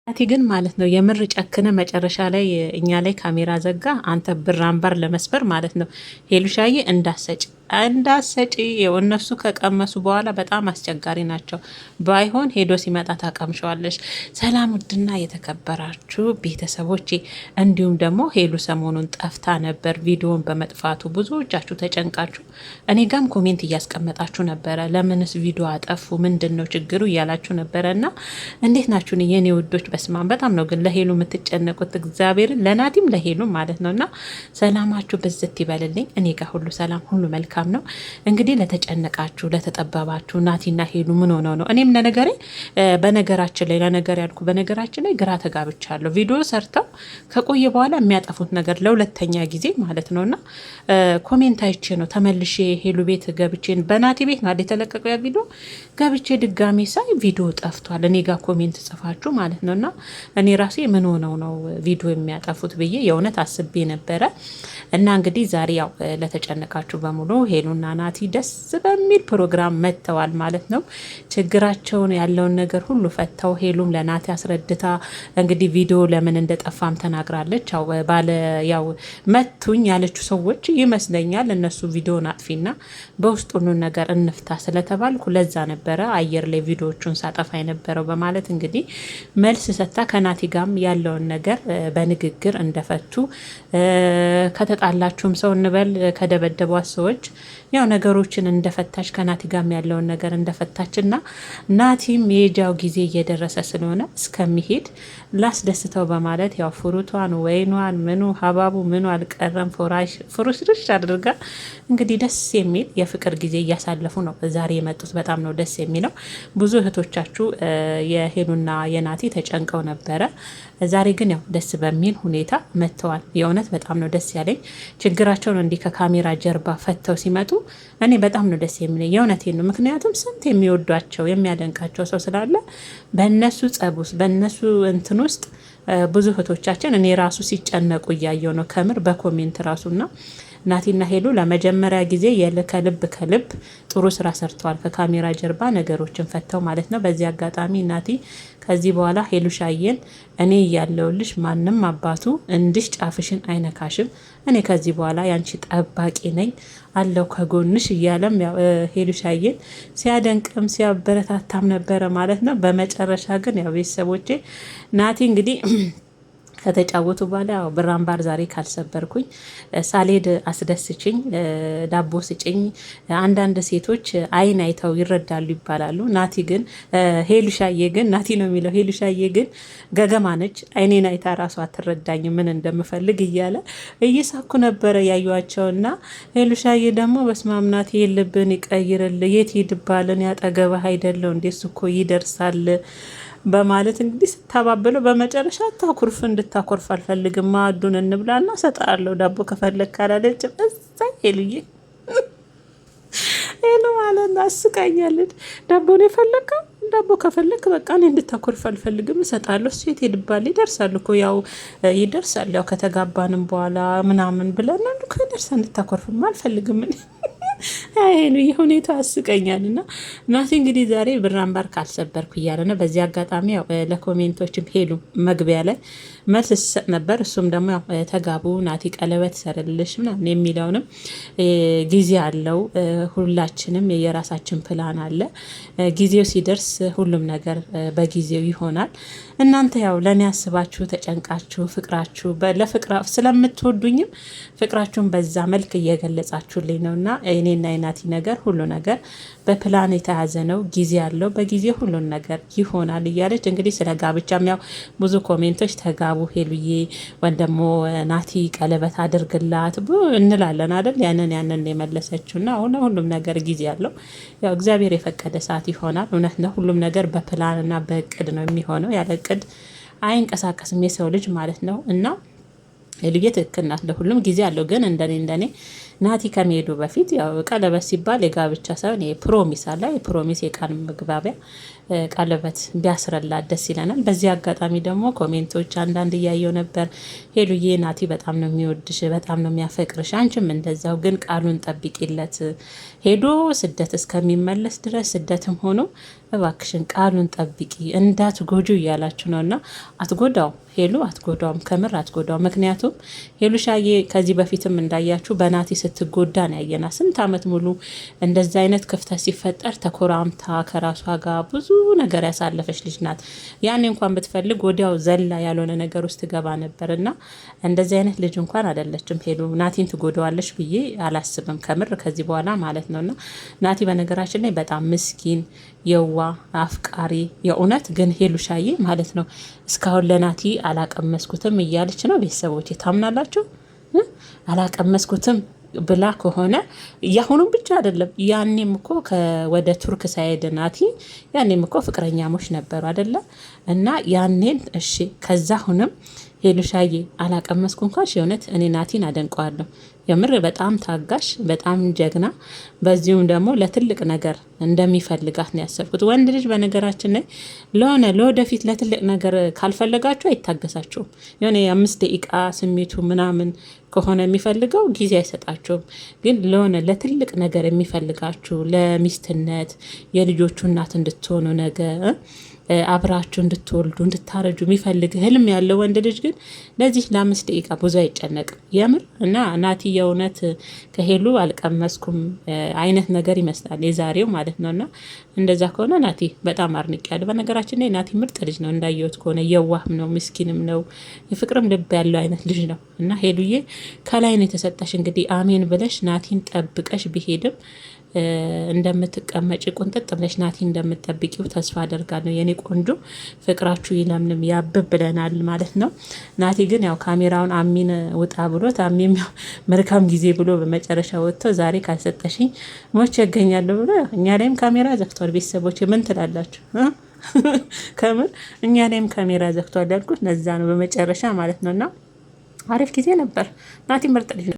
ናቲ ግን ማለት ነው የምር ጨክነ መጨረሻ ላይ እኛ ላይ ካሜራ ዘጋ። አንተ ብር አምባር ለመስበር ማለት ነው ሄሉሻዬ እንዳሰጪ እነሱ ከቀመሱ በኋላ በጣም አስቸጋሪ ናቸው። ባይሆን ሄዶ ሲመጣ ታቀምሸዋለሽ። ሰላም ውድና የተከበራችሁ ቤተሰቦቼ፣ እንዲሁም ደግሞ ሄሉ ሰሞኑን ጠፍታ ነበር። ቪዲዮን በመጥፋቱ ብዙዎቻችሁ ተጨንቃችሁ እኔ ጋም ኮሜንት እያስቀመጣችሁ ነበረ። ለምንስ ቪዲዮ አጠፉ? ምንድን ነው ችግሩ እያላችሁ ነበረ እና እንዴት ናችሁን የኔ ውዶች? በስማን በጣም ነው ግን ለሄሉ የምትጨነቁት እግዚአብሔርን፣ ለናቲም ለሄሉ ማለት ነው። እና ሰላማችሁ ብዝት ይበልልኝ። እኔ ጋር ሁሉ ሰላም፣ ሁሉ መልካም ነው። እንግዲህ ለተጨነቃችሁ ለተጠበባችሁ ናቲና ሄሉ ምን ሆነው ነው? እኔም ለነገሬ በነገራችን ላይ ግራ ተጋብቻለሁ። ቪዲዮ ሰርተው ከቆየ በኋላ የሚያጠፉት ነገር ለሁለተኛ ጊዜ ማለት ነው። እና ኮሜንት አይቼ ነው ተመልሼ ሄሉ ቤት ገብቼ በናቲ ቤት ነው የተለቀቀው ያ ቪዲዮ ገብቼ ድጋሜ ሳይ ቪዲዮ ጠፍቷል። እኔ ጋር ኮሜንት ጽፋችሁ ማለት ነው። እና እኔ ራሴ ምን ሆነው ነው ቪዲዮ የሚያጠፉት ብዬ የእውነት አስቤ ነበረ። እና እንግዲህ ዛሬ ያው ለተጨነቃችሁ በሙሉ ሄሉና ናቲ ደስ በሚል ፕሮግራም መጥተዋል ማለት ነው። ችግራቸውን ያለውን ነገር ሁሉ ፈተው ሄሉም ለናቲ አስረድታ እንግዲህ ቪዲዮ ለምን እንደጠፋም ተናግራለች። ያው መቱኝ ያለችው ሰዎች ይመስለኛል እነሱ ቪዲዮን አጥፊና በውስጥ ሁሉን ነገር እንፍታ ስለተባልኩ ለዛ ነበረ አየር ላይ ቪዲዮዎቹን ሳጠፋ የነበረው በማለት እንግዲህ መልስ ሰጥታ ከናቲ ጋም ያለውን ነገር በንግግር እንደፈቱ ከተጣላችሁም ሰው እንበል ከደበደቧት ሰዎች ያው ነገሮችን እንደፈታች ከናቲ ጋም ያለውን ነገር እንደፈታችና ናቲም የጃው ጊዜ እየደረሰ ስለሆነ እስከሚሄድ ላስደስተው በማለት ያው ፍሩቷን ወይኗን ምኑ ሀባቡ ምኑ አልቀረም ፍሩሽርሽ አድርጋ እንግዲህ ደስ የሚል የፍቅር ጊዜ እያሳለፉ ነው ዛሬ የመጡት። በጣም ነው ደስ የሚለው። ብዙ እህቶቻችሁ የሄሉና የናቲ ተጨንቀው ነበረ። ዛሬ ግን ያው ደስ በሚል ሁኔታ መጥተዋል። የእውነት በጣም ነው ደስ ያለኝ። ችግራቸውን እንዲህ ከካሜራ ጀርባ ፈተው ሲመጡ እኔ በጣም ነው ደስ የሚለኝ። የእውነቴን ነው። ምክንያቱም ስንት የሚወዷቸው የሚያደንቃቸው ሰው ስላለ በእነሱ ጸብ ውስጥ በእነሱ እንትን ውስጥ ብዙ እህቶቻችን እኔ ራሱ ሲጨነቁ እያየው ነው ከምር በኮሜንት ራሱና ናቲና ሄሉ ለመጀመሪያ ጊዜ ከልብ ጥሩ ስራ ሰርተዋል። ከካሜራ ጀርባ ነገሮችን ፈተው ማለት ነው። በዚህ አጋጣሚ ናቲ ከዚህ በኋላ ሄሉሻዬን እኔ እያለሁልሽ ማንም አባቱ እንድሽ ጫፍሽን አይነካሽም፣ እኔ ከዚህ በኋላ ያንቺ ጠባቂ ነኝ አለው ከጎንሽ እያለም ሄሉሻዬን ሲያደንቅም ሲያበረታታም ነበረ ማለት ነው። በመጨረሻ ግን ያው ቤተሰቦቼ ናቲ እንግዲህ ከተጫወቱ በኋላ ያው ብር አምባር ዛሬ ካልሰበርኩኝ ሳልሄድ አስደስችኝ፣ ዳቦ ስጭኝ። አንዳንድ ሴቶች አይን አይተው ይረዳሉ ይባላሉ። ናቲ ግን ሄሉሻዬ ግን ናቲ ነው የሚለው ሄሉሻዬ ግን ገገማ ነች። አይኔን አይታ ራሷ አትረዳኝ ምን እንደምፈልግ እያለ እየሳኩ ነበረ ያዩዋቸውና ሄሉሻዬ ደግሞ በስማም ናቲ የልብን ይቀይርል የት ሄድባልን ያጠገበህ አይደለው እንዴስ እኮ ይደርሳል በማለት እንግዲህ ስታባብለው በመጨረሻ አታኩርፍ እንድታኮርፍ አልፈልግም፣ ማዕዱን እንብላና ሰጣለሁ ዳቦ ከፈለግ ካላለች እዛ ሄሉዬ ሄሉ ማለት አስቃኛለች። ዳቦ ነው የፈለግከው? ዳቦ ከፈለክ በቃ እኔ እንድታኮርፍ አልፈልግም እሰጣለሁ። እሱ የት ሄድባል? ይደርሳል እኮ ያው ይደርሳል። ያው ከተጋባንም በኋላ ምናምን ብለን አንዱ ከደርሳ እንድታኮርፍም አልፈልግም እኔ ሄሉ የሁኔታ አስቀኛል። እና ናቲ እንግዲህ ዛሬ ብር አምባር ካልሰበርኩ እያለ ነው። በዚህ አጋጣሚ ያው ለኮሜንቶችም ሄሉ መግቢያ ላይ መልስ ሲሰጥ ነበር። እሱም ደግሞ ያው ተጋቡ ናቲ ቀለበት ሰርልሽ ምናምን የሚለውንም ጊዜ አለው። ሁላችንም የራሳችን ፕላን አለ። ጊዜው ሲደርስ ሁሉም ነገር በጊዜው ይሆናል። እናንተ ያው ለእኔ ያስባችሁ ተጨንቃችሁ ፍቅራችሁ ስለምትወዱኝም ፍቅራችሁን በዛ መልክ እየገለጻችሁልኝ ነውና እኔና የናቲ ነገር ሁሉ ነገር በፕላን የተያዘ ነው። ጊዜ ያለው በጊዜ ሁሉን ነገር ይሆናል እያለች እንግዲህ ስለ ጋብቻም ያው ብዙ ኮሜንቶች ተጋቡ ሄሉዬ ወንደሞ ናቲ ቀለበት አድርግላት እንላለን አይደል? ያንን የመለሰችውና አሁን ሁሉም ነገር ጊዜ ያለው ያው እግዚአብሔር የፈቀደ ሰዓት ይሆናል። እውነት ነው። ሁሉም ነገር በፕላንና በእቅድ ነው የሚሆነው። ያለ እቅድ አይንቀሳቀስም የሰው ልጅ ማለት ነው። እና ሄሉዬ ትክክል ናት። ለሁሉም ጊዜ አለው። ግን እንደኔ ናቲ ከመሄዱ በፊት ያው ቀለበት ሲባል የጋብቻ ሳይሆን የፕሮሚስ አለ። የፕሮሚስ የቃል መግባቢያ ቀለበት ቢያስረላት ደስ ይለናል። በዚህ አጋጣሚ ደግሞ ኮሜንቶች አንዳንድ እያየው ነበር። ሄሉዬ ናቲ በጣም ነው የሚወድሽ፣ በጣም ነው የሚያፈቅርሽ፣ አንቺም እንደዛው፣ ግን ቃሉን ጠብቂለት ሄዶ ስደት እስከሚመለስ ድረስ ስደትም ሆኖ እባክሽን ቃሉን ጠብቂ እንዳትጎጁ እያላችሁ ነው። እና አትጎዳው ሄሉ አትጎዳውም፣ ከምር አትጎዳውም። ምክንያቱም ሄሉሻዬ ከዚህ በፊትም እንዳያችሁ በናቲ ስትጎዳ ነው ያየና። ስንት አመት ሙሉ እንደዚ አይነት ክፍተት ሲፈጠር ተኮራምታ ከራሷ ጋር ብዙ ነገር ያሳለፈች ልጅ ናት። ያኔ እንኳን ብትፈልግ ወዲያው ዘላ ያልሆነ ነገር ውስጥ ገባ ነበር እና እንደዚህ አይነት ልጅ እንኳን አይደለችም ሄሉ። ናቲን ትጎዳዋለች ብዬ አላስብም ከምር ከዚህ በኋላ ማለት ነውና ናቲ በነገራችን ላይ በጣም ምስኪን የዋ አፍቃሪ የእውነት ግን ሄሉሻዬ ማለት ነው እስካሁን ለናቲ አላቀመስኩትም እያለች ነው። ቤተሰቦች ታምናላችሁ? አላቀመስኩትም ብላ ከሆነ ያሁኑም ብቻ አይደለም፣ ያኔም እኮ ወደ ቱርክ ሳይሄድ ናቲ ያኔም እኮ ፍቅረኛሞች ነበሩ አይደለ? እና ያኔን እሺ፣ ከዛ ሁንም ሄሉሻዬ አላቀመስኩ እንኳን የእውነት እኔ ናቲን አደንቀዋለሁ። የምር በጣም ታጋሽ፣ በጣም ጀግና፣ በዚሁም ደግሞ ለትልቅ ነገር እንደሚፈልጋት ነው ያሰብኩት። ወንድ ልጅ በነገራችን ላይ ለወደፊት ለትልቅ ነገር ካልፈለጋችሁ አይታገሳችሁም። የሆነ የ5 ደቂቃ ስሜቱ ምናምን ከሆነ የሚፈልገው ጊዜ አይሰጣችሁም። ግን ለትልቅ ነገር የሚፈልጋችሁ ለሚስትነት የልጆቹ እናት እንድትሆኑ ነገ አብራችሁ እንድትወልዱ እንድታረጁ የሚፈልግ ህልም ያለው ወንድ ልጅ ግን ለዚህ ለ5 ደቂቃ ብዙ አይጨነቅም የምር። እና ናቲ የእውነት ከሄሉ አልቀመስኩም አይነት ነገር ይመስላል የዛሬው ማለት ነው። እና እንደዛ ከሆነ ናቲ በጣም አርንቅ ያለ። በነገራችን ላይ ናቲ ምርጥ ልጅ ነው እንዳየሁት ከሆነ የዋህም ነው ምስኪንም ነው የፍቅርም ልብ ያለው አይነት ልጅ ነው። እና ሄሉዬ ከላይ ነው የተሰጠሽ እንግዲህ አሜን ብለሽ ናቲን ጠብቀሽ ቢሄድም እንደምትቀመጭ ቁንጥጥ ብለሽ ናቲ እንደምትጠብቂው ተስፋ አደርጋለሁ። የኔ ቆንጆ ፍቅራችሁ ይለምልም ያብብ ብለናል ማለት ነው። ናቲ ግን ያው ካሜራውን አሚን ውጣ ብሎት አሚም መልካም ጊዜ ብሎ በመጨረሻ ወጥቶ ዛሬ ካልሰጠሽኝ ሞቼ ያገኛለሁ ብሎ እኛ ላይም ካሜራ ዘግቷል። ቤተሰቦች ምን ትላላችሁ? ከምር እኛ ላይም ካሜራ ዘግቷል ያልኩት ለዛ ነው በመጨረሻ ማለት ነውና አሪፍ ጊዜ ነበር። ናቲ ምርጥ ልጅ ነው።